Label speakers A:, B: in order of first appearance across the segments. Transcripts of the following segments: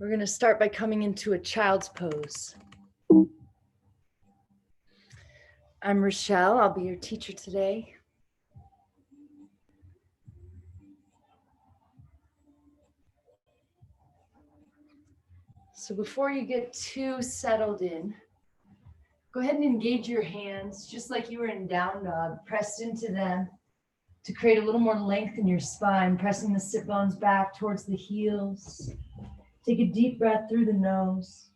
A: We're going to start by coming into a child's pose. I'm Rachelle. I'll be your teacher today. So before you get too settled in, go ahead and engage your hands just like you were in down dog, pressed into them to create a little more length in your spine, pressing the sit bones back towards the heels. Take a deep breath through the nose.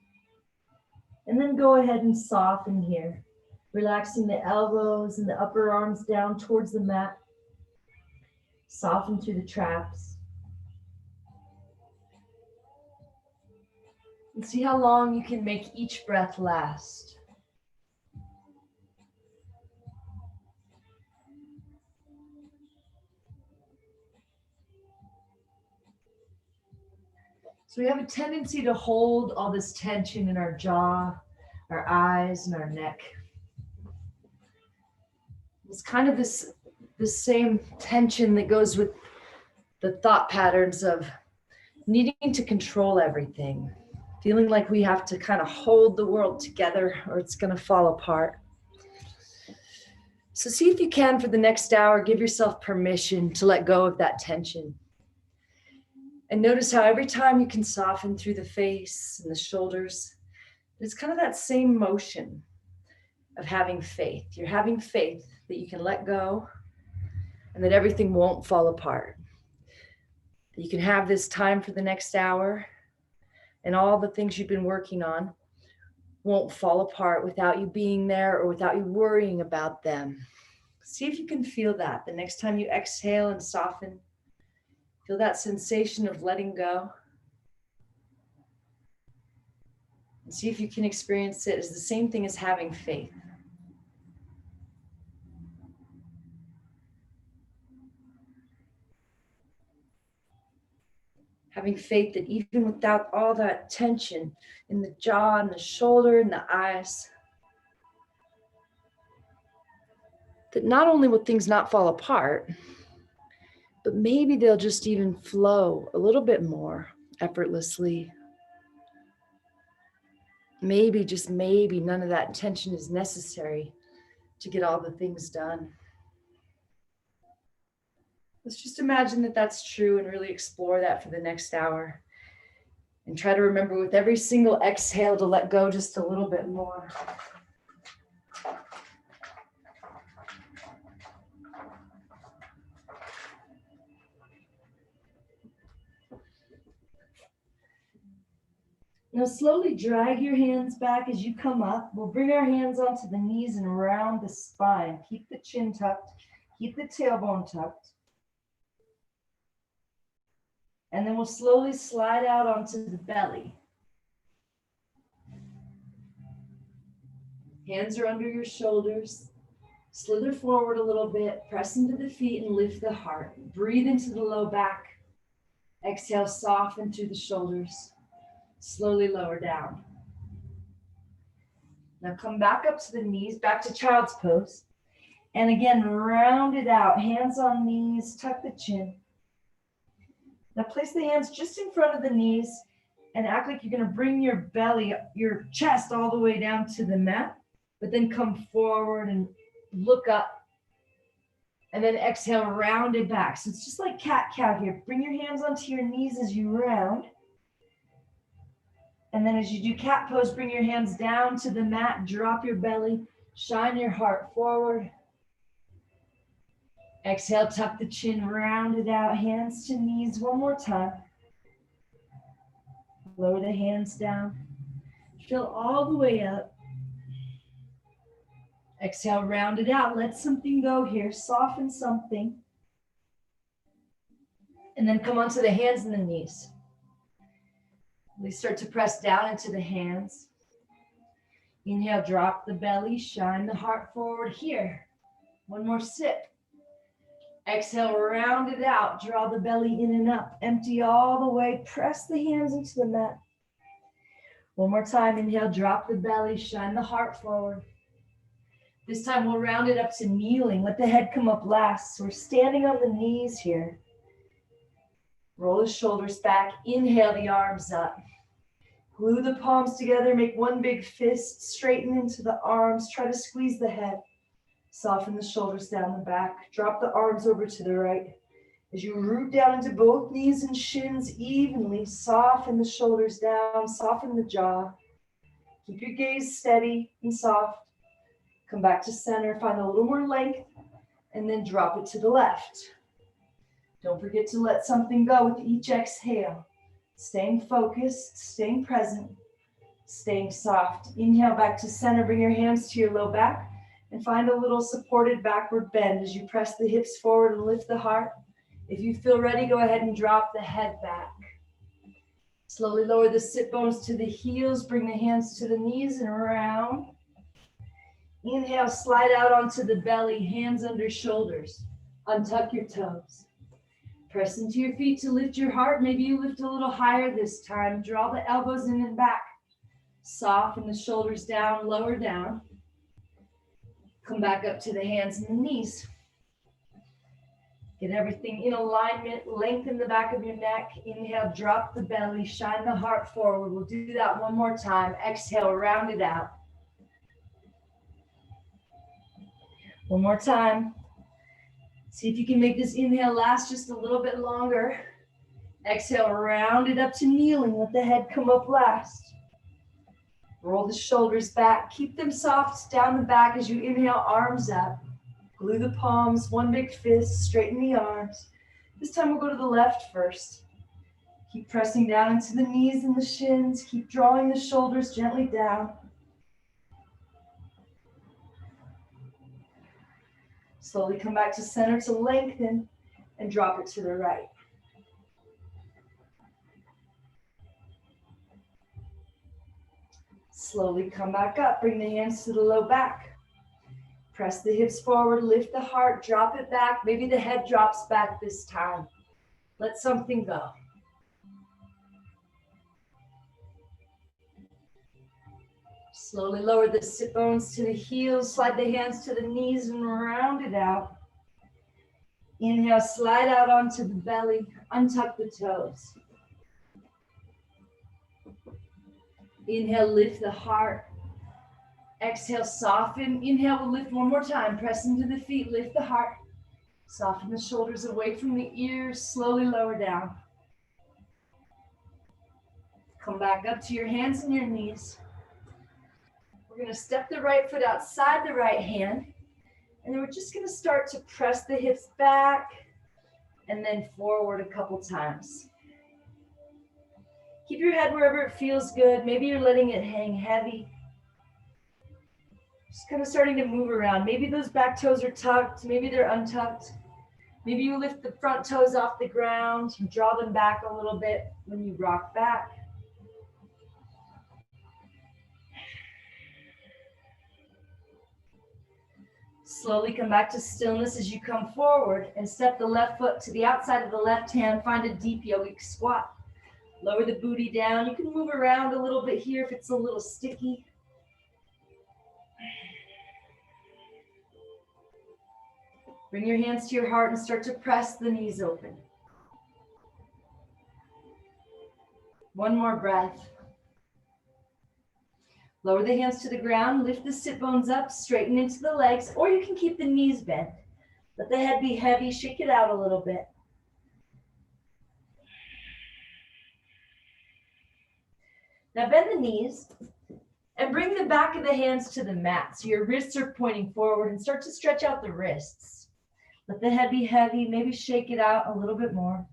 A: And then go ahead and soften here, relaxing the elbows and the upper arms down towards the mat. Soften through the traps. And see how long you can make each breath last. So we have a tendency to hold all this tension in our jaw, our eyes, and our neck. It's kind of this same tension that goes with the thought patterns of needing to control everything, feeling like we have to kind of hold the world together or it's going to fall apart. So see if you can, for the next hour, give yourself permission to let go of that tension. And notice how every time you can soften through the face and the shoulders, it's kind of that same motion of having faith. You're having faith that you can let go and that everything won't fall apart. That you can have this time for the next hour and all the things you've been working on won't fall apart without you being there or without you worrying about them. See if you can feel that the next time you exhale and soften. Feel that sensation of letting go. And see if you can experience it as the same thing as having faith. Having faith that even without all that tension in the jaw and the shoulder and the eyes, that not only will things not fall apart, but maybe they'll just even flow a little bit more effortlessly. Maybe, just maybe, none of that tension is necessary to get all the things done. Let's just imagine that that's true and really explore that for the next hour. And try to remember with every single exhale to let go just a little bit more. Now slowly drag your hands back as you come up. We'll bring our hands onto the knees and around the spine. Keep the chin tucked, keep the tailbone tucked. And then we'll slowly slide out onto the belly. Hands are under your shoulders. Slither forward a little bit, press into the feet and lift the heart. Breathe into the low back. Exhale, soften through the shoulders. Slowly lower down. Now come back up to the knees, back to child's pose. And again, round it out. Hands on knees, tuck the chin. Now place the hands just in front of the knees and act like you're going to bring your belly, your chest all the way down to the mat, but then come forward and look up. And then exhale, round it back. So it's just like cat-cow here. Bring your hands onto your knees as you round. And then as you do cat pose, bring your hands down to the mat, drop your belly, shine your heart forward. Exhale, tuck the chin, round it out, hands to knees one more time. Lower the hands down. Fill all the way up. Exhale, round it out. Let something go here. Soften something. And then come onto the hands and the knees. We start to press down into the hands. Inhale, drop the belly, shine the heart forward here. One more sip. Exhale, round it out, draw the belly in and up, empty all the way, press the hands into the mat. One more time, inhale, drop the belly, shine the heart forward. This time we'll round it up to kneeling, let the head come up last. So we're standing on the knees here. Roll the shoulders back, inhale the arms up. Glue the palms together, make one big fist, straighten into the arms, try to squeeze the head. Soften the shoulders down the back, drop the arms over to the right. As you root down into both knees and shins evenly, soften the shoulders down, soften the jaw. Keep your gaze steady and soft. Come back to center, find a little more length, and then drop it to the left. Don't forget to let something go with each exhale. Staying focused, staying present, staying soft. Inhale back to center, bring your hands to your low back, and find a little supported backward bend as you press the hips forward and lift the heart. If you feel ready, go ahead and drop the head back. Slowly lower the sit bones to the heels, bring the hands to the knees and around. Inhale, slide out onto the belly, hands under shoulders. Untuck your toes. Press into your feet to lift your heart. Maybe you lift a little higher this time. Draw the elbows in and back. Soften the shoulders down, lower down. Come back up to the hands and the knees. Get everything in alignment. Lengthen the back of your neck. Inhale, drop the belly, shine the heart forward. We'll do that one more time. Exhale, round it out. One more time. See if you can make this inhale last just a little bit longer. Exhale, round it up to kneeling. Let the head come up last. Roll the shoulders back. Keep them soft down the back as you inhale, arms up. Glue the palms, one big fist, straighten the arms. This time we'll go to the left first. Keep pressing down into the knees and the shins. Keep drawing the shoulders gently down. Slowly come back to center to lengthen and drop it to the right. Slowly come back up, bring the hands to the low back. Press the hips forward, lift the heart, drop it back. Maybe the head drops back this time. Let something go. Slowly lower the sit bones to the heels, slide the hands to the knees and round it out. Inhale, slide out onto the belly, untuck the toes. Inhale, lift the heart. Exhale, soften. Inhale, we'll lift one more time. Press into the feet, lift the heart. Soften the shoulders away from the ears, slowly lower down. Come back up to your hands and your knees. We're going to step the right foot outside the right hand. And then we're just going to start to press the hips back and then forward a couple times. Keep your head wherever it feels good. Maybe you're letting it hang heavy. Just kind of starting to move around. Maybe those back toes are tucked. Maybe they're untucked. Maybe you lift the front toes off the ground and draw them back a little bit when you rock back. Slowly come back to stillness as you come forward and step the left foot to the outside of the left hand. Find a deep yogic squat. Lower the booty down. You can move around a little bit here if it's a little sticky. Bring your hands to your heart and start to press the knees open. One more breath. Lower the hands to the ground, lift the sit bones up, straighten into the legs, or you can keep the knees bent. Let the head be heavy, shake it out a little bit. Now bend the knees and bring the back of the hands to the mat. So your wrists are pointing forward and start to stretch out the wrists. Let the head be heavy, maybe shake it out a little bit more.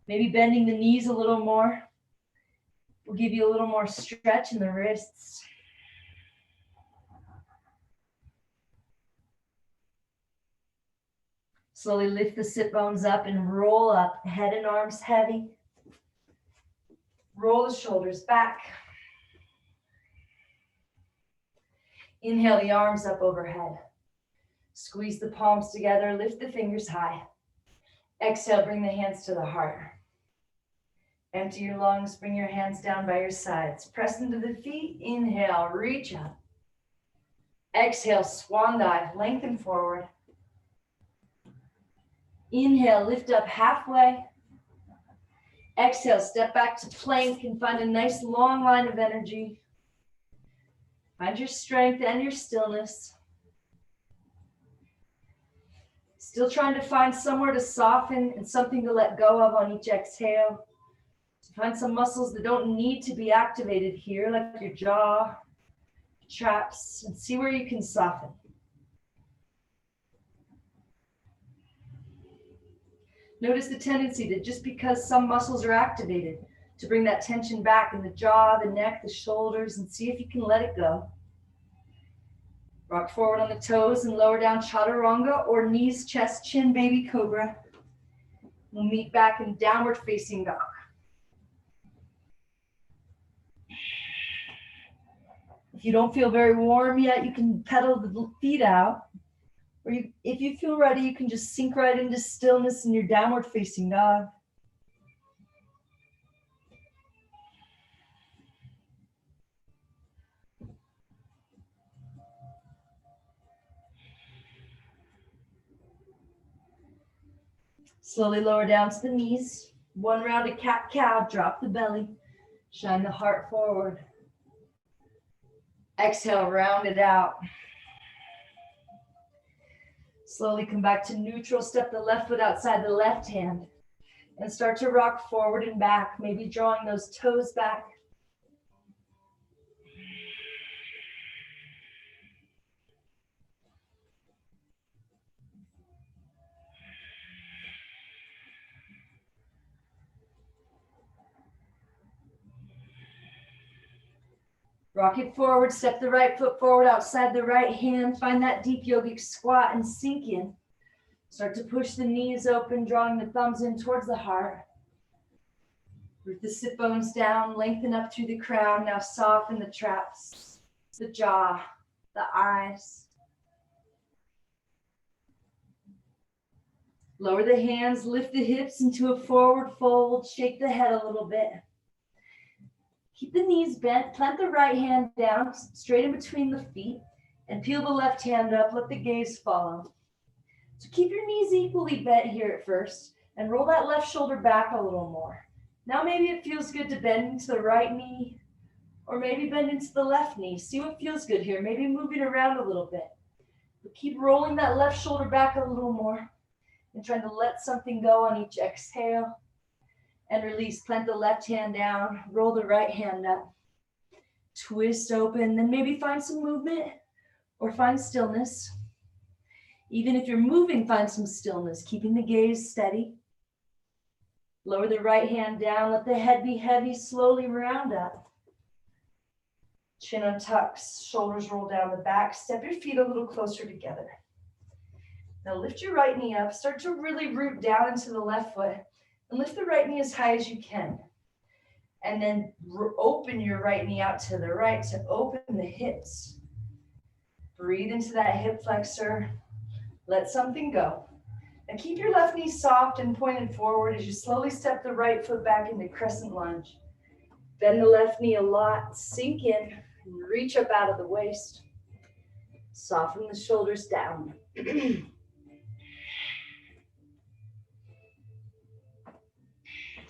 A: Maybe bending the knees a little more. We'll give you a little more stretch in the wrists. Slowly lift the sit bones up and roll up, head and arms heavy. Roll the shoulders back. Inhale the arms up overhead. Squeeze the palms together, lift the fingers high. Exhale, bring the hands to the heart. Empty your lungs, bring your hands down by your sides. Press into the feet, inhale, reach up. Exhale, swan dive, lengthen forward. Inhale, lift up halfway. Exhale, step back to plank and find a nice long line of energy. Find your strength and your stillness. Still trying to find somewhere to soften and something to let go of on each exhale. So find some muscles that don't need to be activated here, like your jaw, traps, and see where you can soften. Notice the tendency that just because some muscles are activated, to bring that tension back in the jaw, the neck, the shoulders, and see if you can let it go. Rock forward on the toes and lower down chaturanga, or knees, chest, chin, baby cobra. We'll meet back in downward facing dog. If you don't feel very warm yet, you can pedal the feet out. Or if you feel ready, you can just sink right into stillness in your downward facing dog. Slowly lower down to the knees. One round of cat-cow, drop the belly. Shine the heart forward. Exhale, round it out. Slowly come back to neutral. Step the left foot outside the left hand. And start to rock forward and back, maybe drawing those toes back. Rock it forward, step the right foot forward outside the right hand. Find that deep yogic squat and sink in. Start to push the knees open, drawing the thumbs in towards the heart. Root the sit bones down, lengthen up through the crown. Now soften the traps, the jaw, the eyes. Lower the hands, lift the hips into a forward fold. Shake the head a little bit. Keep the knees bent, plant the right hand down, straight in between the feet, and peel the left hand up, let the gaze follow. So keep your knees equally bent here at first, and roll that left shoulder back a little more. Now maybe it feels good to bend into the right knee, or maybe bend into the left knee. See what feels good here, maybe moving around a little bit. But keep rolling that left shoulder back a little more, and trying to let something go on each exhale. And release, plant the left hand down, roll the right hand up. Twist open, then maybe find some movement or find stillness. Even if you're moving, find some stillness, keeping the gaze steady. Lower the right hand down, let the head be heavy, slowly round up. Chin untucks, shoulders roll down the back, step your feet a little closer together. Now lift your right knee up, start to really root down into the left foot. And lift the right knee as high as you can. And then open your right knee out to the right to open the hips. Breathe into that hip flexor. Let something go. And keep your left knee soft and pointed forward as you slowly step the right foot back into crescent lunge. Bend the left knee a lot, sink in, and reach up out of the waist. Soften the shoulders down.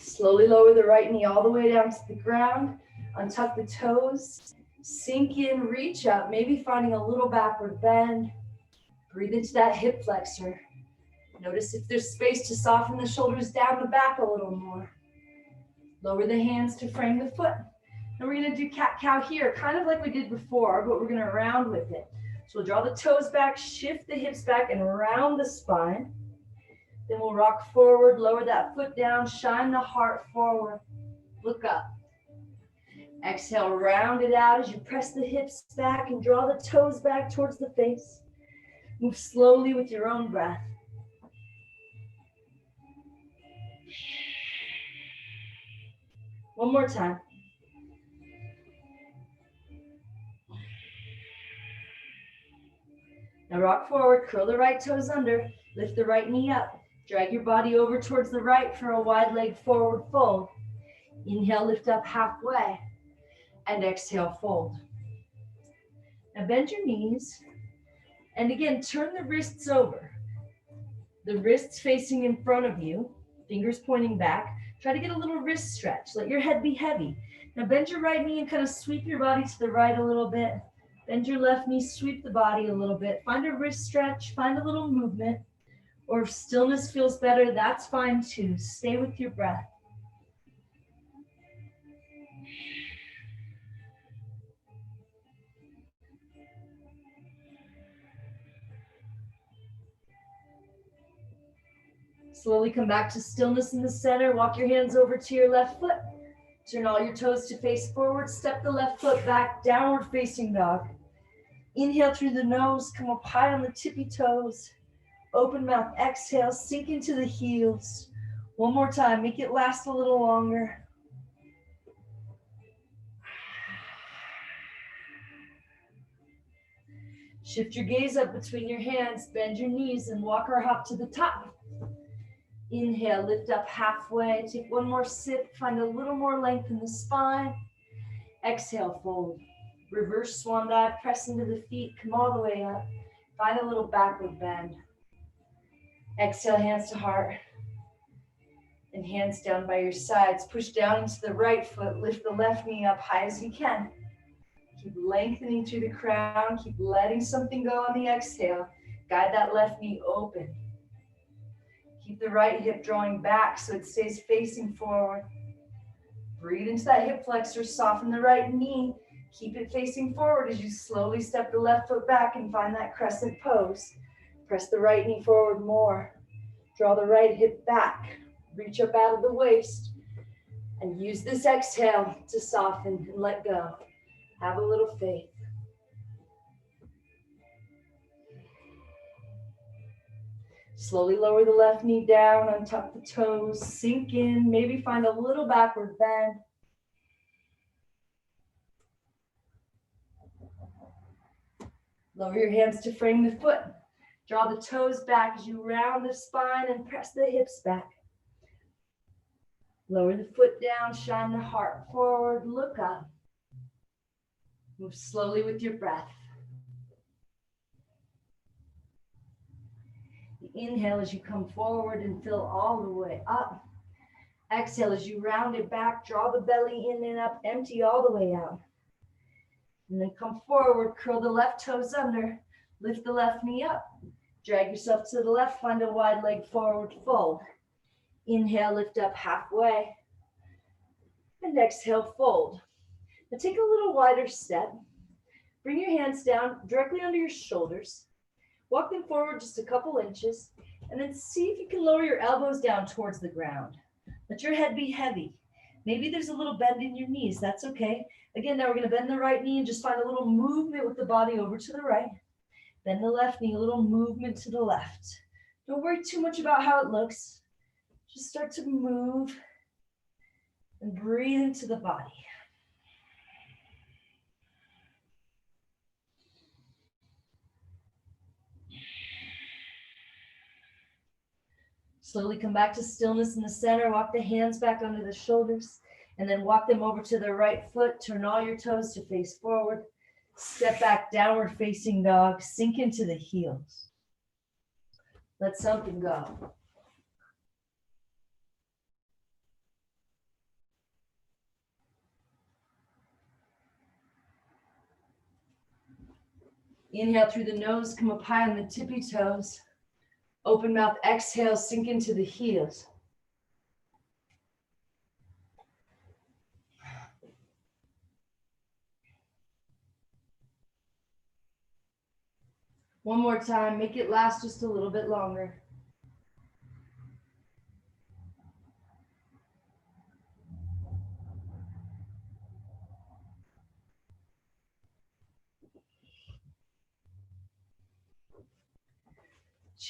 A: Slowly lower the right knee all the way down to the ground. Untuck the toes. Sink in, reach up, maybe finding a little backward bend. Breathe into that hip flexor. Notice if there's space to soften the shoulders down the back a little more. Lower the hands to frame the foot. And we're going to do cat-cow here, kind of like we did before, but we're going to round with it. So we'll draw the toes back, shift the hips back, and round the spine. Then we'll rock forward, lower that foot down, shine the heart forward, look up. Exhale, round it out as you press the hips back and draw the toes back towards the face. Move slowly with your own breath. One more time. Now rock forward, curl the right toes under, lift the right knee up. Drag your body over towards the right for a wide leg forward fold. Inhale, lift up halfway, and exhale, fold. Now bend your knees, and again, turn the wrists over. The wrists facing in front of you, fingers pointing back. Try to get a little wrist stretch. Let your head be heavy. Now bend your right knee and kind of sweep your body to the right a little bit. Bend your left knee, sweep the body a little bit. Find a wrist stretch, find a little movement. Or if stillness feels better, that's fine too. Stay with your breath. Slowly come back to stillness in the center. Walk your hands over to your left foot. Turn all your toes to face forward. Step the left foot back, downward facing dog. Inhale through the nose. Come up high on the tippy toes. Open mouth, exhale, sink into the heels. One more time, make it last a little longer. Shift your gaze up between your hands, bend your knees and walk or hop to the top. Inhale, lift up halfway, take one more sip, find a little more length in the spine. Exhale, fold. Reverse swan dive, press into the feet, come all the way up. Find a little backward bend. Exhale, hands to heart. And hands down by your sides. Push down into the right foot, lift the left knee up high as you can. Keep lengthening through the crown, keep letting something go on the exhale. Guide that left knee open. Keep the right hip drawing back so it stays facing forward. Breathe into that hip flexor, soften the right knee. Keep it facing forward as you slowly step the left foot back and find that crescent pose. Press the right knee forward more. Draw the right hip back. Reach up out of the waist. And use this exhale to soften and let go. Have a little faith. Slowly lower the left knee down, untuck the toes, sink in, maybe find a little backward bend. Lower your hands to frame the foot. Draw the toes back as you round the spine and press the hips back. Lower the foot down, shine the heart forward, look up. Move slowly with your breath. Inhale as you come forward and fill all the way up. Exhale as you round it back, draw the belly in and up, empty all the way out. And then come forward, curl the left toes under, lift the left knee up. Drag yourself to the left, find a wide leg forward fold. Inhale, lift up halfway. And exhale, fold. Now take a little wider step. Bring your hands down directly under your shoulders. Walk them forward just a couple inches. And then see if you can lower your elbows down towards the ground. Let your head be heavy. Maybe there's a little bend in your knees. That's okay. Again, now we're going to bend the right knee and just find a little movement with the body over to the right. Bend the left knee, a little movement to the left. Don't worry too much about how it looks. Just start to move and breathe into the body. Slowly come back to stillness in the center. Walk the hands back under the shoulders and then walk them over to the right foot. Turn all your toes to face forward. Step back, downward facing dog. Sink into the heels. Let something go. Inhale through the nose, come up high on the tippy toes. Open mouth, exhale, sink into the heels. One more time, make it last just a little bit longer.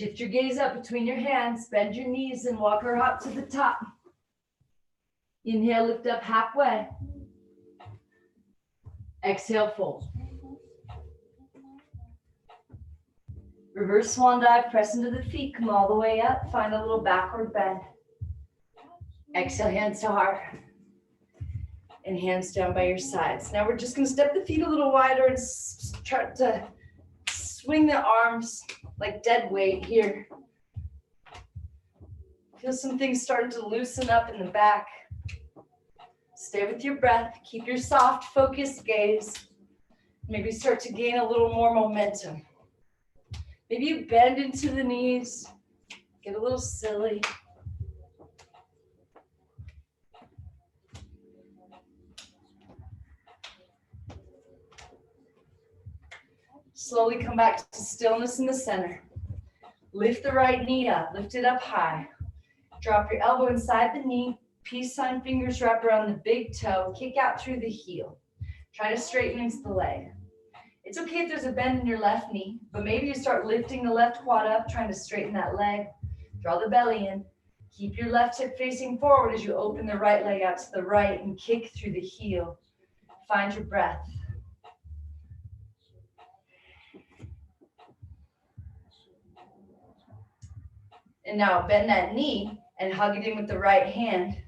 A: Shift your gaze up between your hands, bend your knees and walk or hop to the top. Inhale, lift up halfway. Exhale, fold. Reverse swan dive, press into the feet, come all the way up, find a little backward bend. Exhale, hands to heart. And hands down by your sides. Now we're just gonna step the feet a little wider and try to swing the arms like dead weight here. Feel some things starting to loosen up in the back. Stay with your breath. Keep your soft, focused gaze. Maybe start to gain a little more momentum. Maybe you bend into the knees. Get a little silly. Slowly come back to stillness in the center. Lift the right knee up. Lift it up high. Drop your elbow inside the knee. Peace sign fingers wrap around the big toe. Kick out through the heel. Try to straighten into the leg. It's okay if there's a bend in your left knee, but maybe you start lifting the left quad up, trying to straighten that leg. Draw the belly in. Keep your left hip facing forward as you open the right leg out to the right and kick through the heel. Find your breath. And now bend that knee and hug it in with the right hand.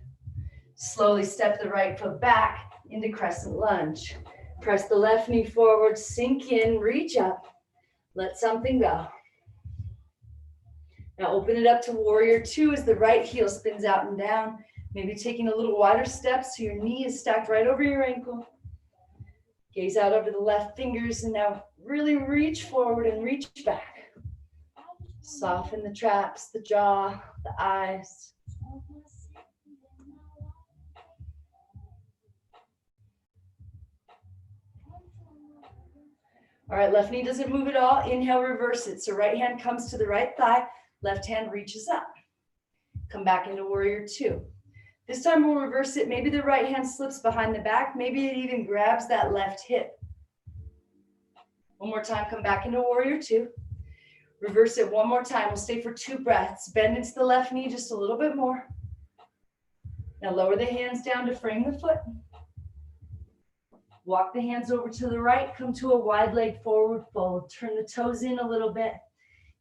A: Slowly step the right foot back into crescent lunge. Press the left knee forward, sink in, reach up. Let something go. Now open it up to warrior two as the right heel spins out and down. Maybe taking a little wider step so your knee is stacked right over your ankle. Gaze out over the left fingers and now really reach forward and reach back. Soften the traps, the jaw, the eyes. All right, left knee doesn't move at all. Inhale, reverse it. So right hand comes to the right thigh, left hand reaches up. Come back into warrior two. This time we'll reverse it. Maybe the right hand slips behind the back. Maybe it even grabs that left hip. One more time, come back into warrior two. Reverse it one more time. We'll stay for 2 breaths. Bend into the left knee just a little bit more. Now lower the hands down to frame the foot. Walk the hands over to the right. Come to a wide leg forward fold. Turn the toes in a little bit.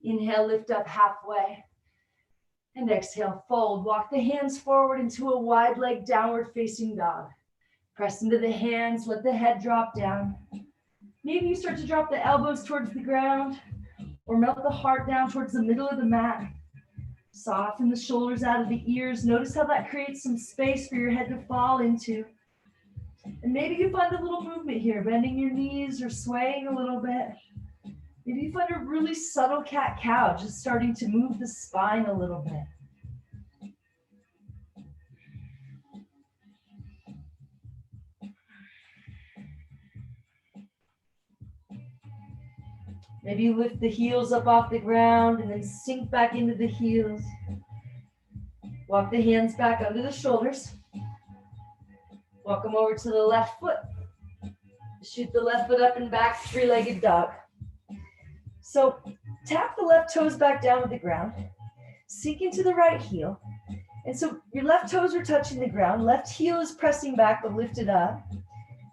A: Inhale, lift up halfway. And exhale, fold. Walk the hands forward into a wide leg downward facing dog. Press into the hands. Let the head drop down. Maybe you start to drop the elbows towards the ground. Or melt the heart down towards the middle of the mat. Soften the shoulders out of the ears. Notice how that creates some space for your head to fall into. And maybe you find a little movement here, bending your knees or swaying a little bit. Maybe you find a really subtle cat-cow, just starting to move the spine a little bit. Maybe you lift the heels up off the ground and then sink back into the heels. Walk the hands back under the shoulders. Walk them over to the left foot. Shoot the left foot up and back, 3-legged dog. So tap the left toes back down to the ground. Sink into the right heel. And so your left toes are touching the ground. Left heel is pressing back but lifted up.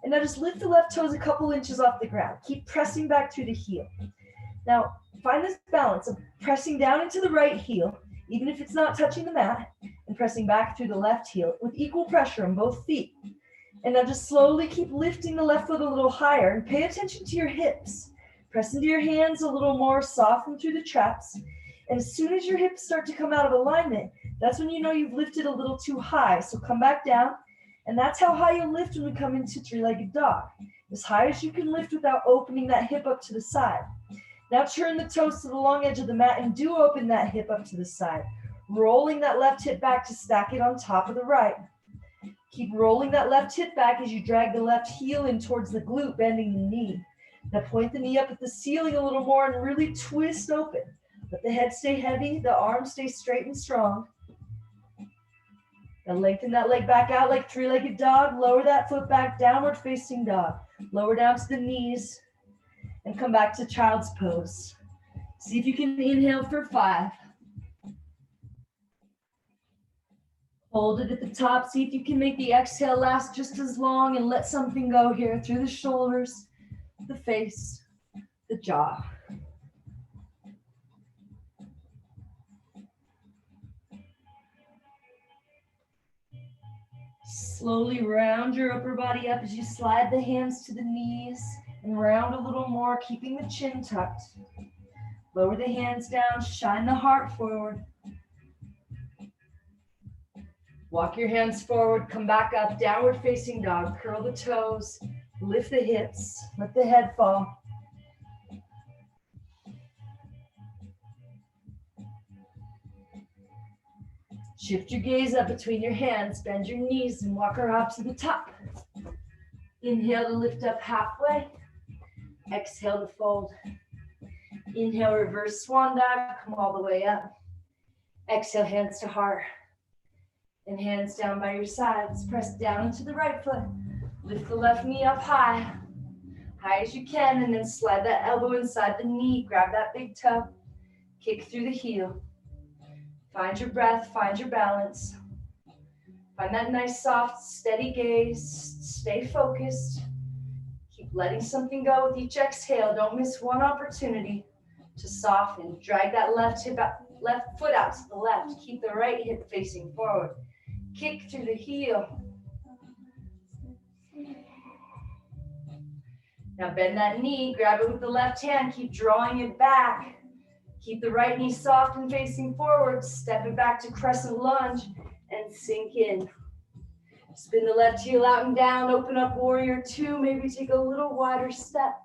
A: And now just lift the left toes a couple inches off the ground. Keep pressing back through the heel. Now, find this balance of pressing down into the right heel, even if it's not touching the mat, and pressing back through the left heel with equal pressure on both feet. And now just slowly keep lifting the left foot a little higher and pay attention to your hips. Press into your hands a little more, soften through the traps. And as soon as your hips start to come out of alignment, that's when you know you've lifted a little too high. So come back down. And that's how high you'll lift when we come into 3-legged dog. As high as you can lift without opening that hip up to the side. Now turn the toes to the long edge of the mat and do open that hip up to the side. Rolling that left hip back to stack it on top of the right. Keep rolling that left hip back as you drag the left heel in towards the glute, bending the knee. Now point the knee up at the ceiling a little more and really twist open. Let the head stay heavy, the arms stay straight and strong. Now lengthen that leg back out like 3-legged dog. Lower that foot back, downward facing dog. Lower down to the knees and come back to child's pose. See if you can inhale for 5. Hold it at the top. See if you can make the exhale last just as long and let something go here through the shoulders, the face, the jaw. Slowly round your upper body up as you slide the hands to the knees and round a little more, keeping the chin tucked. Lower the hands down, shine the heart forward. Walk your hands forward, come back up, downward facing dog. Curl the toes, lift the hips, let the head fall. Shift your gaze up between your hands, bend your knees and walk her up to the top. Inhale to lift up halfway. Exhale to fold. Inhale, reverse swan dive, come all the way up. Exhale, hands to heart. And hands down by your sides. Press down into the right foot. Lift the left knee up high. High as you can, and then slide that elbow inside the knee. Grab that big toe. Kick through the heel. Find your breath, find your balance. Find that nice, soft, steady gaze. Stay focused. Keep letting something go with each exhale. Don't miss one opportunity to soften. Drag that left foot out to the left. Keep the right hip facing forward. Kick through the heel. Now bend that knee, grab it with the left hand, keep drawing it back. Keep the right knee soft and facing forward. Step it back to crescent lunge and sink in. Spin the left heel out and down, open up warrior two, maybe take a little wider step.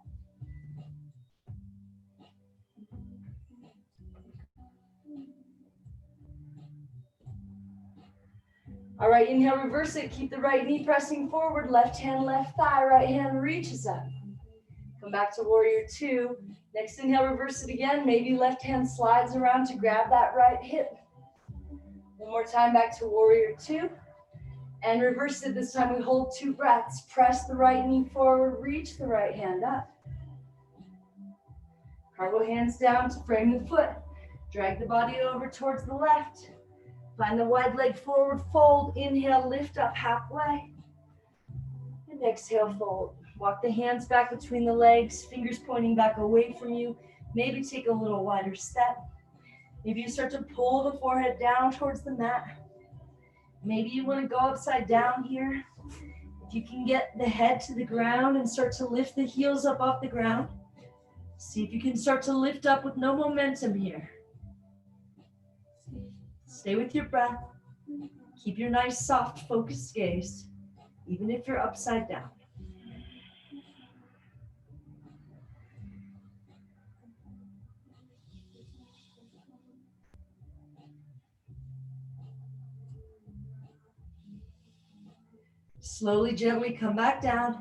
A: All right, inhale, reverse it. Keep the right knee pressing forward, left hand, left thigh, right hand reaches up. Come back to warrior two. Next inhale, reverse it again. Maybe left hand slides around to grab that right hip. One more time, back to warrior two. And reverse it. This time we hold 2 breaths. Press the right knee forward, reach the right hand up. Cargo hands down to frame the foot. Drag the body over towards the left. Find the wide leg forward fold. Inhale, lift up halfway. And exhale, fold. Walk the hands back between the legs, fingers pointing back away from you. Maybe take a little wider step. Maybe you start to pull the forehead down towards the mat. Maybe you want to go upside down here. If you can get the head to the ground and start to lift the heels up off the ground. See if you can start to lift up with no momentum here. Stay with your breath. Keep your nice, soft, focused gaze, even if you're upside down. Slowly, gently come back down.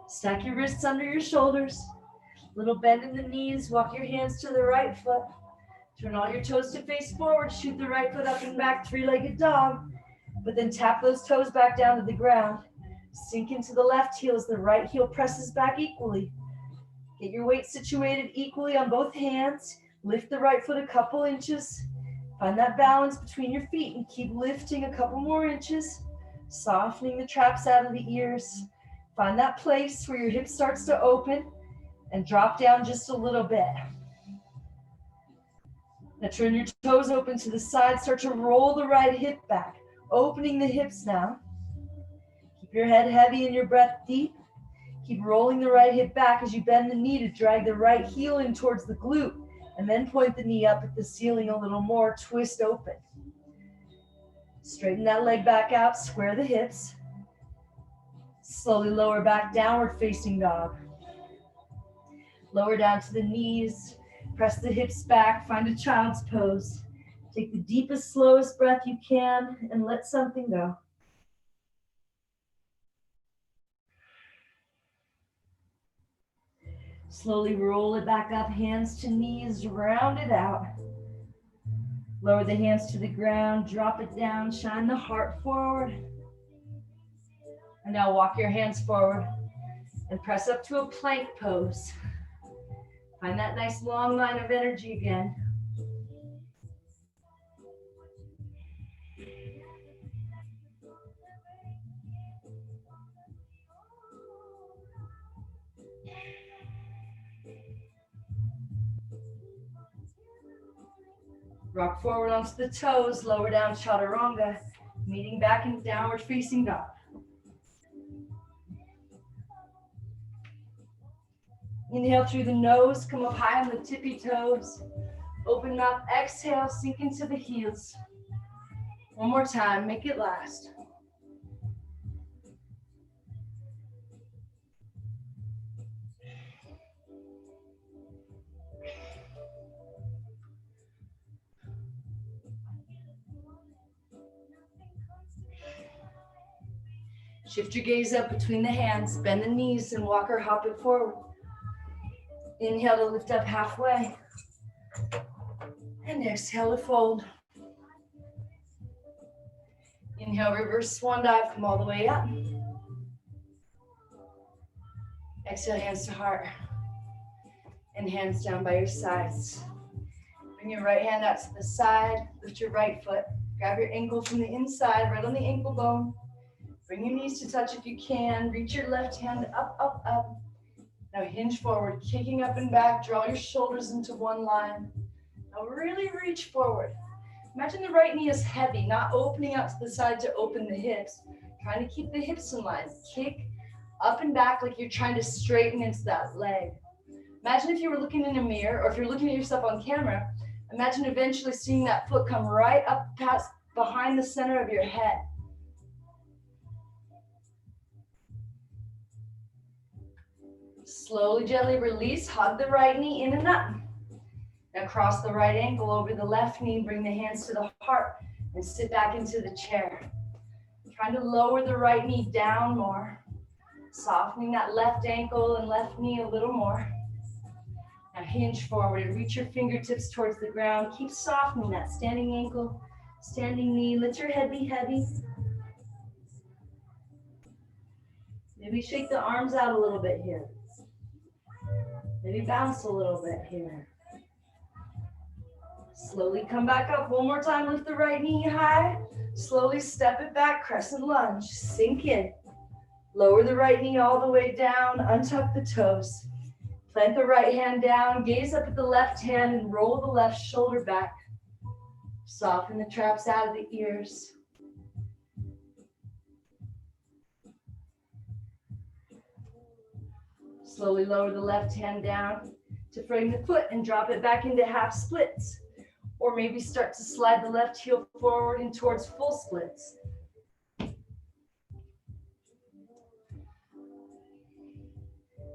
A: Stack your wrists under your shoulders. Little bend in the knees. Walk your hands to the right foot. Turn all your toes to face forward. Shoot the right foot up and back, 3-legged dog. But then tap those toes back down to the ground. Sink into the left heel as the right heel presses back equally. Get your weight situated equally on both hands. Lift the right foot a couple inches. Find that balance between your feet and keep lifting a couple more inches. Softening the traps out of the ears. Find that place where your hip starts to open and drop down just a little bit. Now turn your toes open to the side. Start to roll the right hip back. Opening the hips now. Keep your head heavy and your breath deep. Keep rolling the right hip back as you bend the knee to drag the right heel in towards the glute. And then point the knee up at the ceiling a little more. Twist open. Straighten that leg back out, square the hips. Slowly lower back, downward facing dog. Lower down to the knees. Press the hips back, find a child's pose. Take the deepest, slowest breath you can and let something go. Slowly roll it back up, hands to knees, round it out. Lower the hands to the ground, drop it down, shine the heart forward. And now walk your hands forward and press up to a plank pose. Find that nice long line of energy again. Rock forward onto the toes, lower down chaturanga, meeting back in downward facing dog. Inhale through the nose, come up high on the tippy toes. Open mouth, exhale, sink into the heels. One more time, make it last. Shift your gaze up between the hands, bend the knees and walk or hop it forward. Inhale to lift up halfway. And exhale to fold. Inhale, reverse swan dive, come all the way up. Exhale, hands to heart. And hands down by your sides. Bring your right hand out to the side, lift your right foot. Grab your ankle from the inside, right on the ankle bone. Bring your knees to touch if you can. Reach your left hand up, up, up. Now hinge forward, kicking up and back. Draw your shoulders into one line. Now really reach forward. Imagine the right knee is heavy, not opening out to the side to open the hips. Trying to keep the hips in line. Kick up and back like you're trying to straighten into that leg. Imagine if you were looking in a mirror, or if you're looking at yourself on camera, imagine eventually seeing that foot come right up past behind the center of your head. Slowly, gently release, hug the right knee in and up. Now cross the right ankle over the left knee, bring the hands to the heart and sit back into the chair. Trying to lower the right knee down more. Softening that left ankle and left knee a little more. Now hinge forward and reach your fingertips towards the ground. Keep softening that standing ankle, standing knee. Let your head be heavy. Maybe shake the arms out a little bit here. Maybe bounce a little bit here. Slowly come back up. One more time, lift the right knee high. Slowly step it back, crescent lunge. Sink in. Lower the right knee all the way down. Untuck the toes. Plant the right hand down. Gaze up at the left hand and roll the left shoulder back. Soften the traps out of the ears. Slowly lower the left hand down to frame the foot and drop it back into half splits. Or maybe start to slide the left heel forward and towards full splits.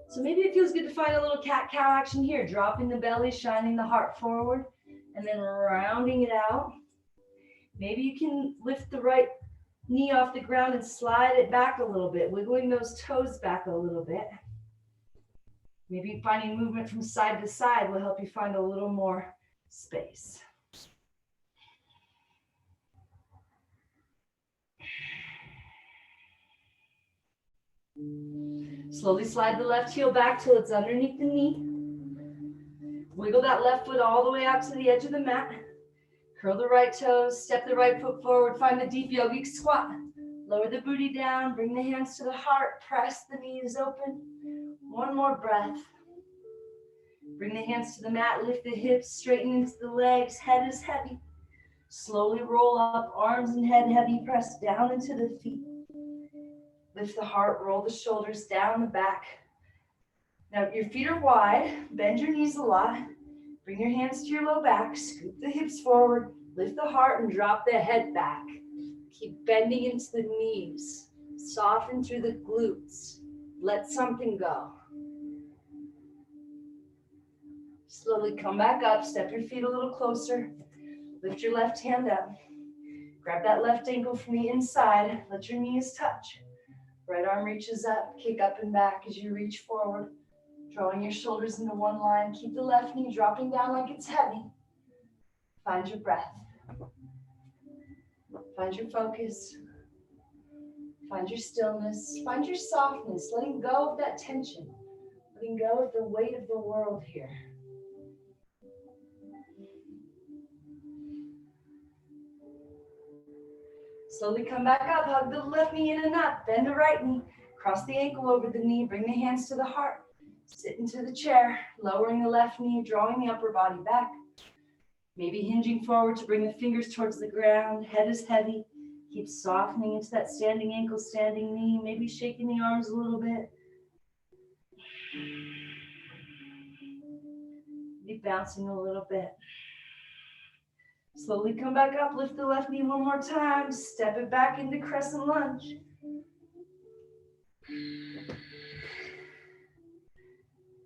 A: So maybe it feels good to find a little cat-cow action here, dropping the belly, shining the heart forward, and then rounding it out. Maybe you can lift the right knee off the ground and slide it back a little bit, wiggling those toes back a little bit. Maybe finding movement from side to side will help you find a little more space. Slowly slide the left heel back till it's underneath the knee. Wiggle that left foot all the way out to the edge of the mat. Curl the right toes, step the right foot forward, find the deep yogic squat. Lower the booty down, bring the hands to the heart, press the knees open. One more breath. Bring the hands to the mat, lift the hips, straighten into the legs, head is heavy. Slowly roll up, arms and head heavy, press down into the feet. Lift the heart, roll the shoulders down the back. Now your feet are wide, bend your knees a lot. Bring your hands to your low back, scoop the hips forward, lift the heart and drop the head back. Keep bending into the knees, soften through the glutes. Let something go. Slowly come back up, step your feet a little closer. Lift your left hand up. Grab that left ankle from the inside, let your knees touch. Right arm reaches up, kick up and back as you reach forward, drawing your shoulders into one line. Keep the left knee dropping down like it's heavy. Find your breath. Find your focus. Find your stillness. Find your softness, letting go of that tension, letting go of the weight of the world here. Slowly come back up, hug the left knee in and up, bend the right knee, cross the ankle over the knee, bring the hands to the heart, sit into the chair, lowering the left knee, drawing the upper body back, maybe hinging forward to bring the fingers towards the ground, head is heavy, keep softening into that standing ankle, standing knee, maybe shaking the arms a little bit. Maybe bouncing a little bit. Slowly come back up, lift the left knee one more time, step it back into crescent lunge.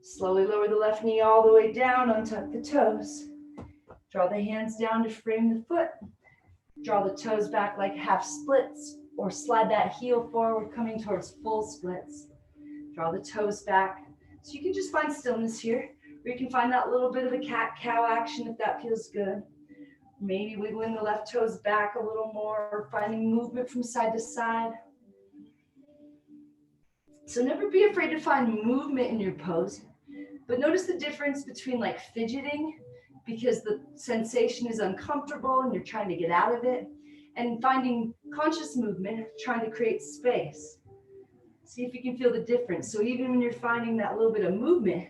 A: Slowly lower the left knee all the way down, untuck the toes. Draw the hands down to frame the foot. Draw the toes back like half splits, or slide that heel forward, coming towards full splits. Draw the toes back. So you can just find stillness here, or you can find that little bit of a cat-cow action if that feels good. Maybe wiggling the left toes back a little more, or finding movement from side to side. So never be afraid to find movement in your pose, but notice the difference between like fidgeting, because the sensation is uncomfortable and you're trying to get out of it, and finding conscious movement, trying to create space. See if you can feel the difference. So even when you're finding that little bit of movement,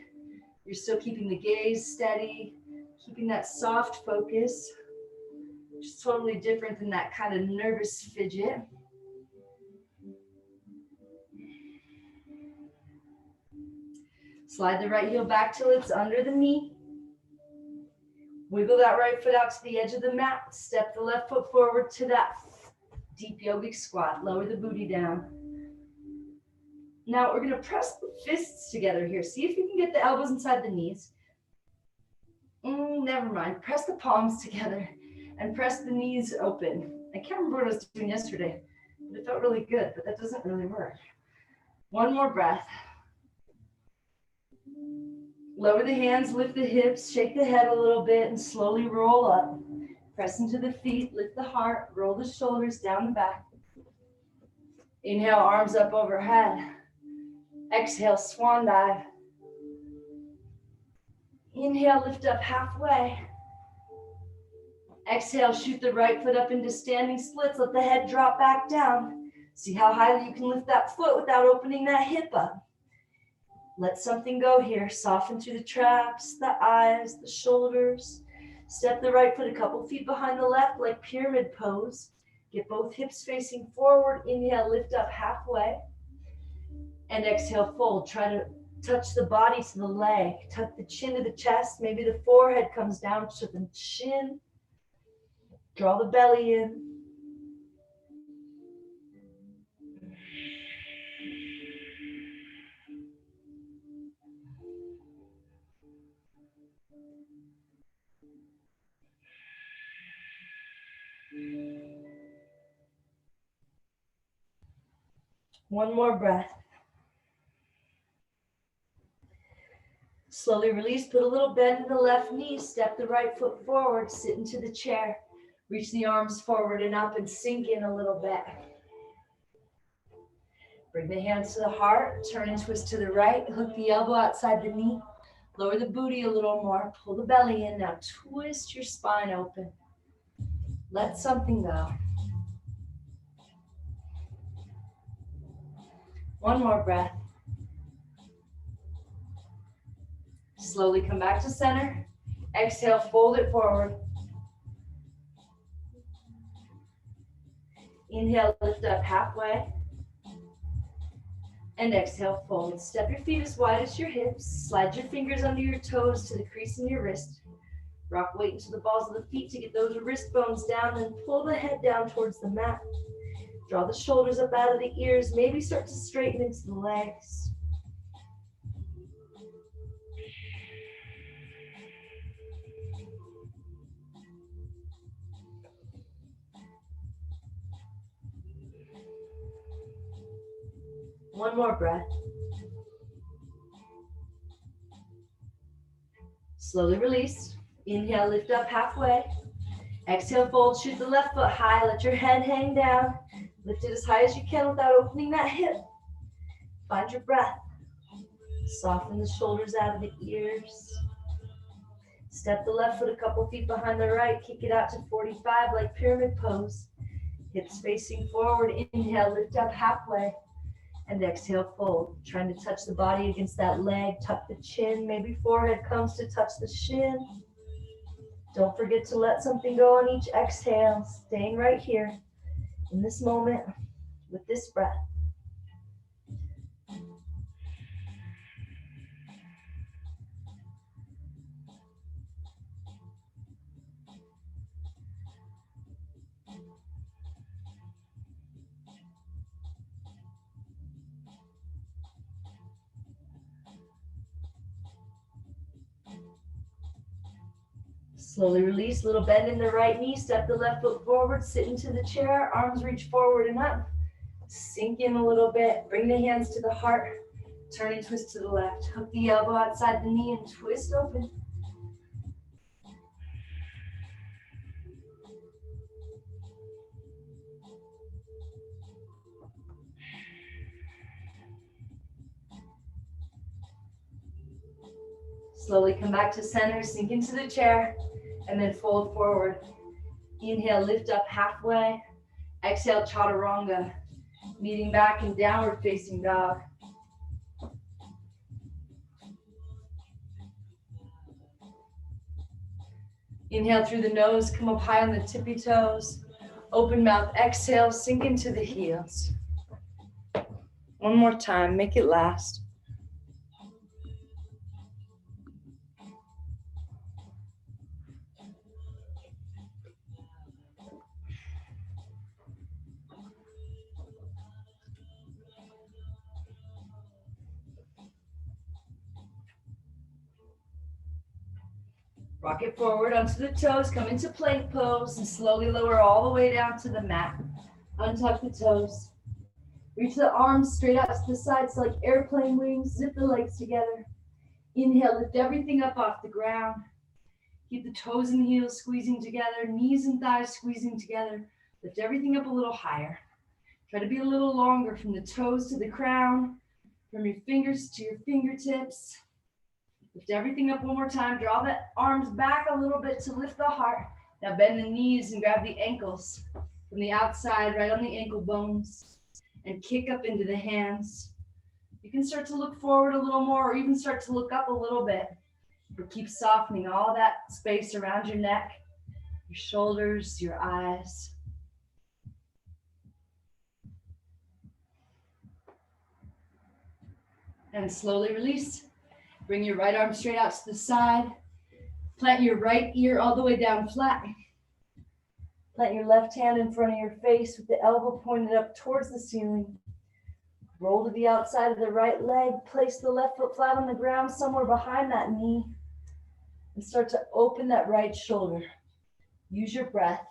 A: you're still keeping the gaze steady, keeping that soft focus, which is totally different than that kind of nervous fidget. Slide the right heel back till it's under the knee. Wiggle that right foot out to the edge of the mat. Step the left foot forward to that deep yogic squat. Lower the booty down. Now we're going to press the fists together here. See if you can get the elbows inside the knees. Never mind. Press the palms together and press the knees open. I can't remember what I was doing yesterday, but it felt really good, but that doesn't really work. One more breath. Lower the hands, lift the hips, shake the head a little bit, and slowly roll up. Press into the feet, lift the heart, roll the shoulders down the back. Inhale, arms up overhead. Exhale, swan dive. Inhale, lift up halfway. Exhale, shoot the right foot up into standing splits. Let the head drop back down. See how high you can lift that foot without opening that hip up. Let something go here. Soften through the traps, the eyes, the shoulders. Step the right foot a couple feet behind the left like pyramid pose. Get both hips facing forward. Inhale, lift up halfway. And exhale, fold. Try to touch the body to the leg. Tuck the chin to the chest. Maybe the forehead comes down to the chin. Draw the belly in. One more breath. Slowly release, put a little bend in the left knee, step the right foot forward, sit into the chair. Reach the arms forward and up and sink in a little bit. Bring the hands to the heart, turn and twist to the right, hook the elbow outside the knee, lower the booty a little more, pull the belly in. Now twist your spine open. Let something go. One more breath. Slowly come back to center. Exhale, fold it forward. Inhale, lift up halfway. And exhale, fold. Step your feet as wide as your hips. Slide your fingers under your toes to the crease in your wrist. Rock weight into the balls of the feet to get those wrist bones down, and pull the head down towards the mat. Draw the shoulders up out of the ears. Maybe start to straighten into the legs. One more breath. Slowly release. Inhale, lift up halfway. Exhale, fold, shoot the left foot high. Let your head hang down. Lift it as high as you can without opening that hip. Find your breath. Soften the shoulders out of the ears. Step the left foot a couple feet behind the right. Kick it out to 45 like pyramid pose. Hips facing forward. Inhale, lift up halfway. And exhale, fold. Trying to touch the body against that leg. Tuck the chin. Maybe forehead comes to touch the shin. Don't forget to let something go on each exhale. Staying right here in this moment with this breath. Slowly release, little bend in the right knee, step the left foot forward, sit into the chair, arms reach forward and up. Sink in a little bit, bring the hands to the heart, turn and twist to the left. Hook the elbow outside the knee and twist open. Slowly come back to center, sink into the chair, and then fold forward. Inhale, lift up halfway. Exhale, chaturanga, meeting back in downward facing dog. Inhale through the nose, come up high on the tippy toes. Open mouth, exhale, sink into the heels. One more time, make it last. Rock it forward onto the toes, come into plank pose, and slowly lower all the way down to the mat. Untuck the toes. Reach the arms straight out to the sides like airplane wings, zip the legs together. Inhale, lift everything up off the ground. Keep the toes and heels squeezing together, knees and thighs squeezing together. Lift everything up a little higher. Try to be a little longer from the toes to the crown, from your fingers to your fingertips. Lift everything up one more time. Draw the arms back a little bit to lift the heart. Now bend the knees and grab the ankles from the outside, right on the ankle bones, and kick up into the hands. You can start to look forward a little more or even start to look up a little bit. But keep softening all that space around your neck, your shoulders, your eyes. And slowly release. Bring your right arm straight out to the side. Plant your right ear all the way down flat. Plant your left hand in front of your face with the elbow pointed up towards the ceiling. Roll to the outside of the right leg. Place the left foot flat on the ground somewhere behind that knee. And start to open that right shoulder. Use your breath.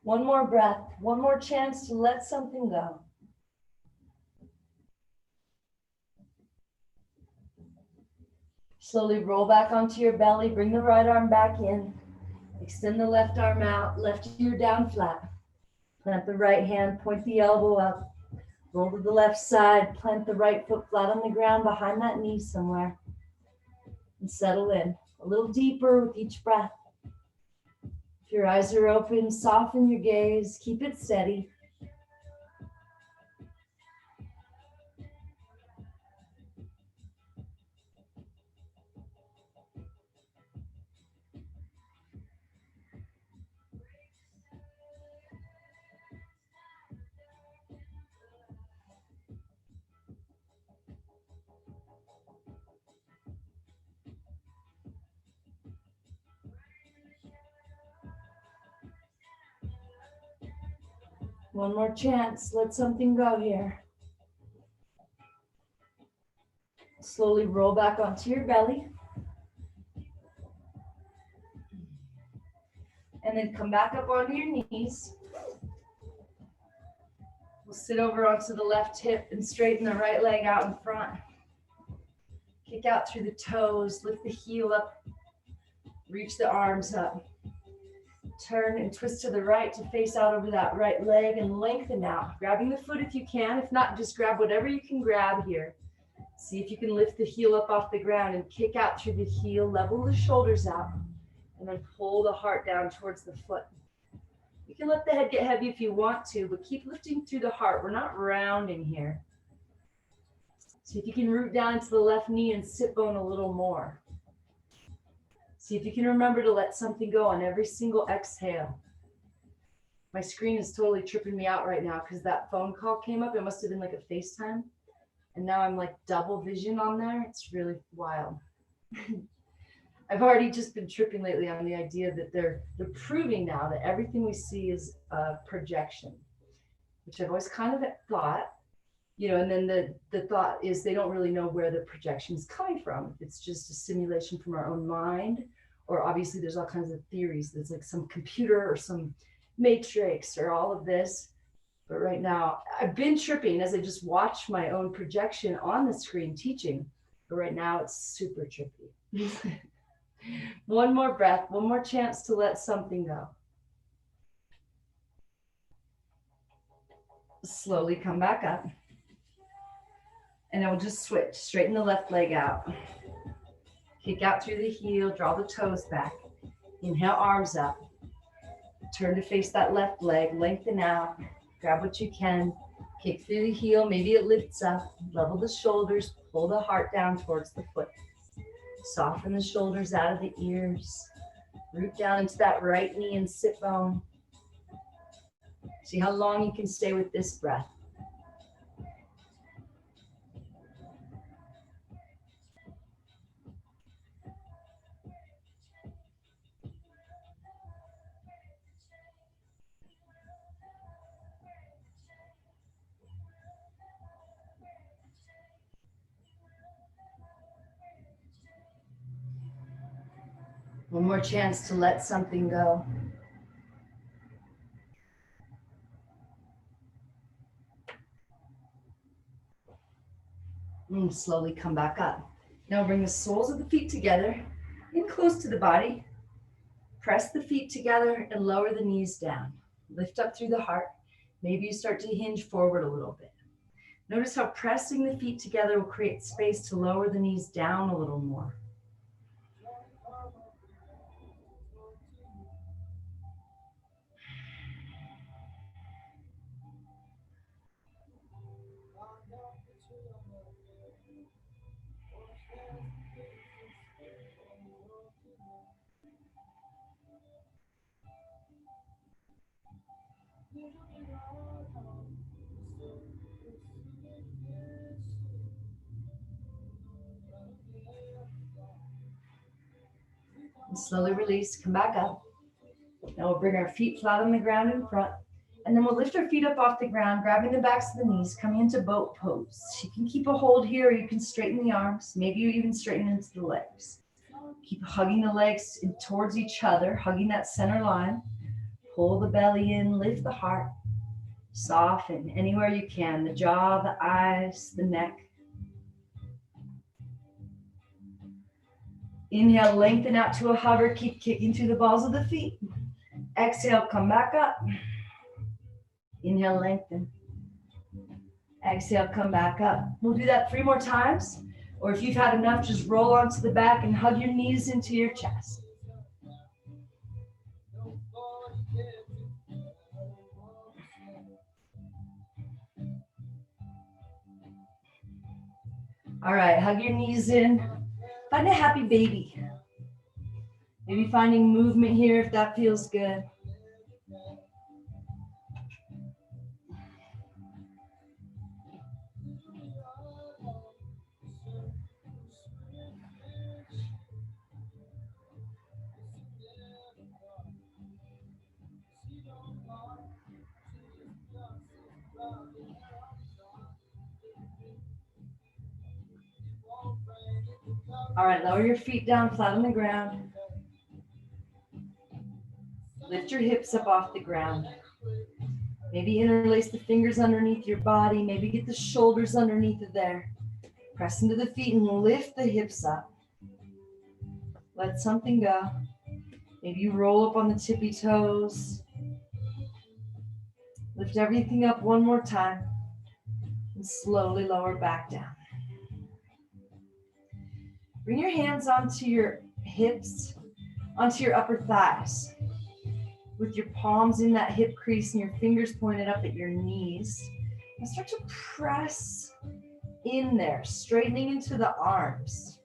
A: One more breath, one more chance to let something go. Slowly roll back onto your belly, bring the right arm back in. Extend the left arm out, left ear down flat. Plant the right hand, point the elbow up. Roll to the left side, plant the right foot flat on the ground behind that knee somewhere. And settle in a little deeper with each breath. If your eyes are open, soften your gaze, keep it steady. One more chance, let something go here. Slowly roll back onto your belly. And then come back up onto your knees. We'll sit over onto the left hip and straighten the right leg out in front. Kick out through the toes, lift the heel up, reach the arms up. Turn and twist to the right to face out over that right leg and lengthen out. Grabbing the foot if you can. If not, just grab whatever you can grab here. See if you can lift the heel up off the ground and kick out through the heel, level the shoulders out, and then pull the heart down towards the foot. You can let the head get heavy if you want to, but keep lifting through the heart. We're not rounding here. See if you can root down into the left knee and sit bone a little more. See if you can remember to let something go on every single exhale. My screen is totally tripping me out right now because that phone call came up. It must have been like a FaceTime. And now I'm like double vision on there. It's really wild. I've already just been tripping lately on the idea that they're proving now that everything we see is a projection, which I've always kind of thought, you know, and then the thought is they don't really know where the projection is coming from. It's just a simulation from our own mind, or obviously there's all kinds of theories. There's like some computer or some matrix or all of this. But right now I've been tripping as I just watch my own projection on the screen teaching. But right now it's super trippy. One more breath, one more chance to let something go. Slowly come back up. And then we'll just switch. Straighten the left leg out. Kick out through the heel, draw the toes back. Inhale, arms up. Turn to face that left leg, lengthen out. Grab what you can. Kick through the heel, maybe it lifts up. Level the shoulders, pull the heart down towards the foot. Soften the shoulders out of the ears. Root down into that right knee and sit bone. See how long you can stay with this breath. One more chance to let something go. And slowly come back up. Now bring the soles of the feet together, in close to the body. Press the feet together and lower the knees down. Lift up through the heart. Maybe you start to hinge forward a little bit. Notice how pressing the feet together will create space to lower the knees down a little more. And slowly release, come back up. Now we'll bring our feet flat on the ground in front. And then we'll lift our feet up off the ground, grabbing the backs of the knees, coming into boat pose. You can keep a hold here, or you can straighten the arms. Maybe you even straighten into the legs. Keep hugging the legs towards each other, hugging that center line. Pull the belly in, lift the heart. Soften anywhere you can, the jaw, the eyes, the neck. Inhale, lengthen out to a hover. Keep kicking through the balls of the feet. Exhale, come back up. Inhale, lengthen. Exhale, come back up. We'll do that 3 more times. Or if you've had enough, just roll onto the back and hug your knees into your chest. All right, hug your knees in. Find a happy baby. Maybe finding movement here if that feels good. All right, lower your feet down flat on the ground. Lift your hips up off the ground. Maybe interlace the fingers underneath your body. Maybe get the shoulders underneath of there. Press into the feet and lift the hips up. Let something go. Maybe you roll up on the tippy toes. Lift everything up one more time and slowly lower back down. Bring your hands onto your hips, onto your upper thighs, with your palms in that hip crease and your fingers pointed up at your knees. And start to press in there, straightening into the arms.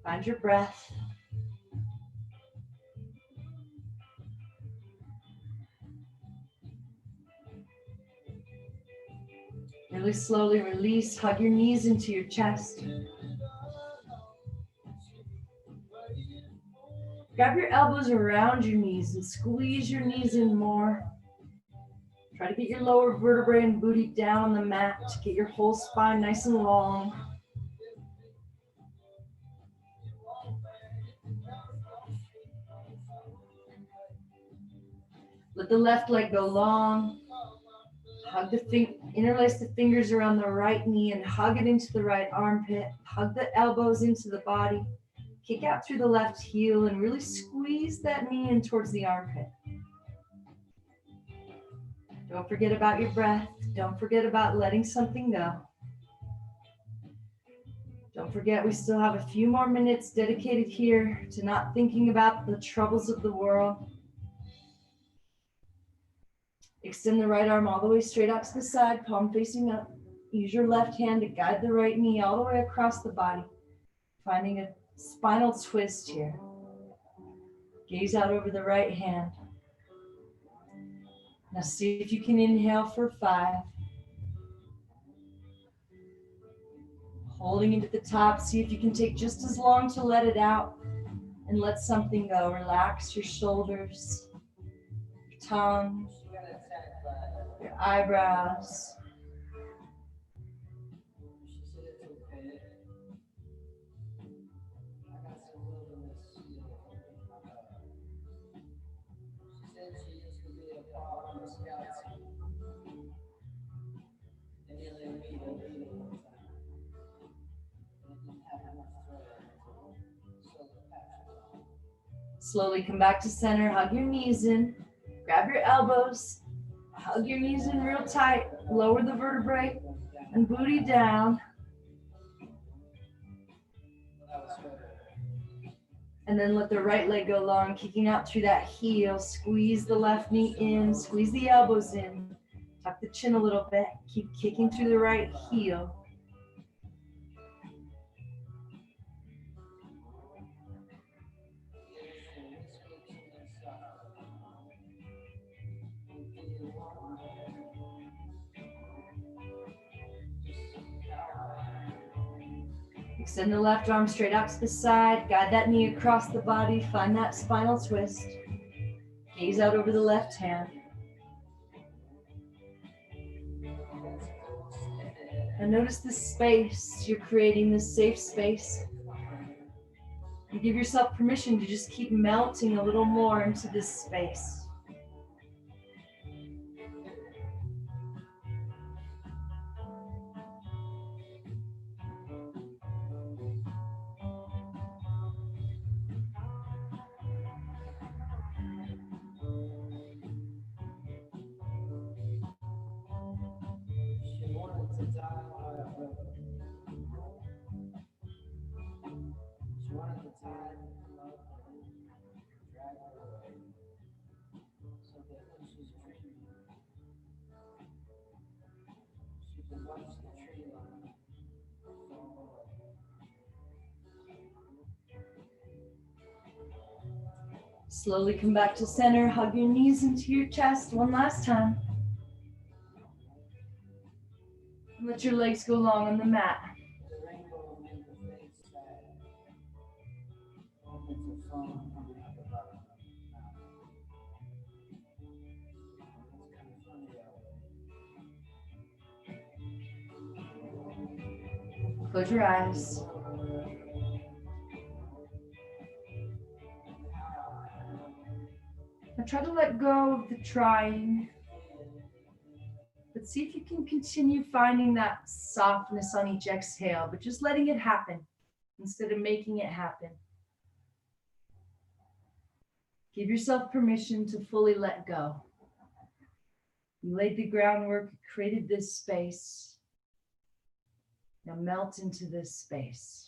A: Find your breath. Really slowly release, hug your knees into your chest. Grab your elbows around your knees and squeeze your knees in more. Try to get your lower vertebrae and booty down on the mat to get your whole spine nice and long. Let the left leg go long. Hug interlace the fingers around the right knee and hug it into the right armpit. Hug the elbows into the body. Kick out through the left heel and really squeeze that knee in towards the armpit. Don't forget about your breath. Don't forget about letting something go. Don't forget we still have a few more minutes dedicated here to not thinking about the troubles of the world. Extend the right arm all the way straight out to the side, palm facing up. Use your left hand to guide the right knee all the way across the body, finding a spinal twist here. Gaze out over the right hand. Now see if you can inhale for 5. Holding into the top, see if you can take just as long to let it out and let something go. Relax your shoulders, your tongue, your eyebrows. Slowly come back to center, hug your knees in, grab your elbows, hug your knees in real tight, lower the vertebrae and booty down. And then let the right leg go long, kicking out through that heel. Squeeze the left knee in, squeeze the elbows in, tuck the chin a little bit, keep kicking through the right heel. Extend the left arm straight out to the side. Guide that knee across the body. Find that spinal twist. Gaze out over the left hand. And notice the space. You're creating this safe space. And give yourself permission to just keep melting a little more into this space. Slowly come back to center. Hug your knees into your chest one last time. Let your legs go long on the mat. Close your eyes. Now try to let go of the trying. But see if you can continue finding that softness on each exhale, but just letting it happen instead of making it happen. Give yourself permission to fully let go. You laid the groundwork, created this space. Now melt into this space.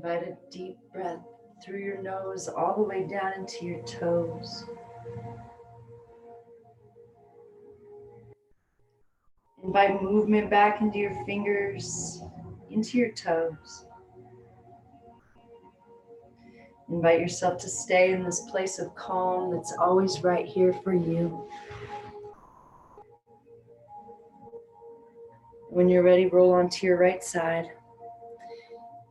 A: Invite a deep breath through your nose all the way down into your toes. Invite movement back into your fingers, into your toes. Invite yourself to stay in this place of calm that's always right here for you. When you're ready, roll onto your right side.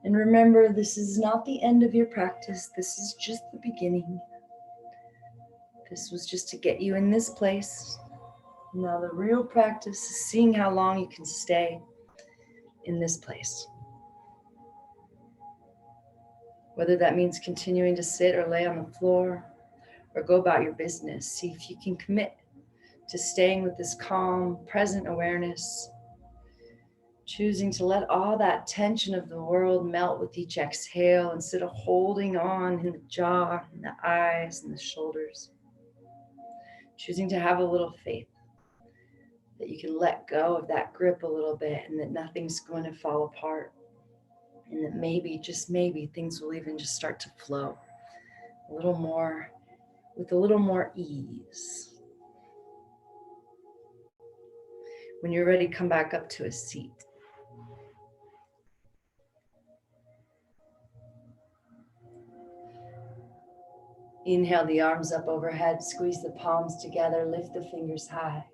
A: And remember, this is not the end of your practice. This is just the beginning. This was just to get you in this place. Now the real practice is seeing how long you can stay in this place. Whether that means continuing to sit or lay on the floor or go about your business, see if you can commit to staying with this calm, present awareness, choosing to let all that tension of the world melt with each exhale instead of holding on in the jaw and the eyes and the shoulders. Choosing to have a little faith that you can let go of that grip a little bit and that nothing's going to fall apart. And that maybe, just maybe, things will even just start to flow a little more, with a little more ease. When you're ready, come back up to a seat. Inhale the arms up overhead, squeeze the palms together, lift the fingers high.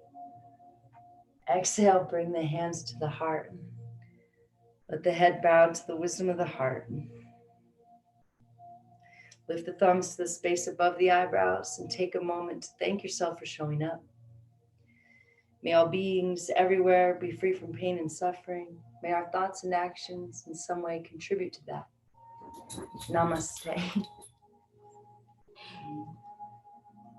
A: Exhale, bring the hands to the heart. Let the head bow to the wisdom of the heart. Lift the thumbs to the space above the eyebrows and take a moment to thank yourself for showing up. May all beings everywhere be free from pain and suffering. May our thoughts and actions in some way contribute to that. Namaste.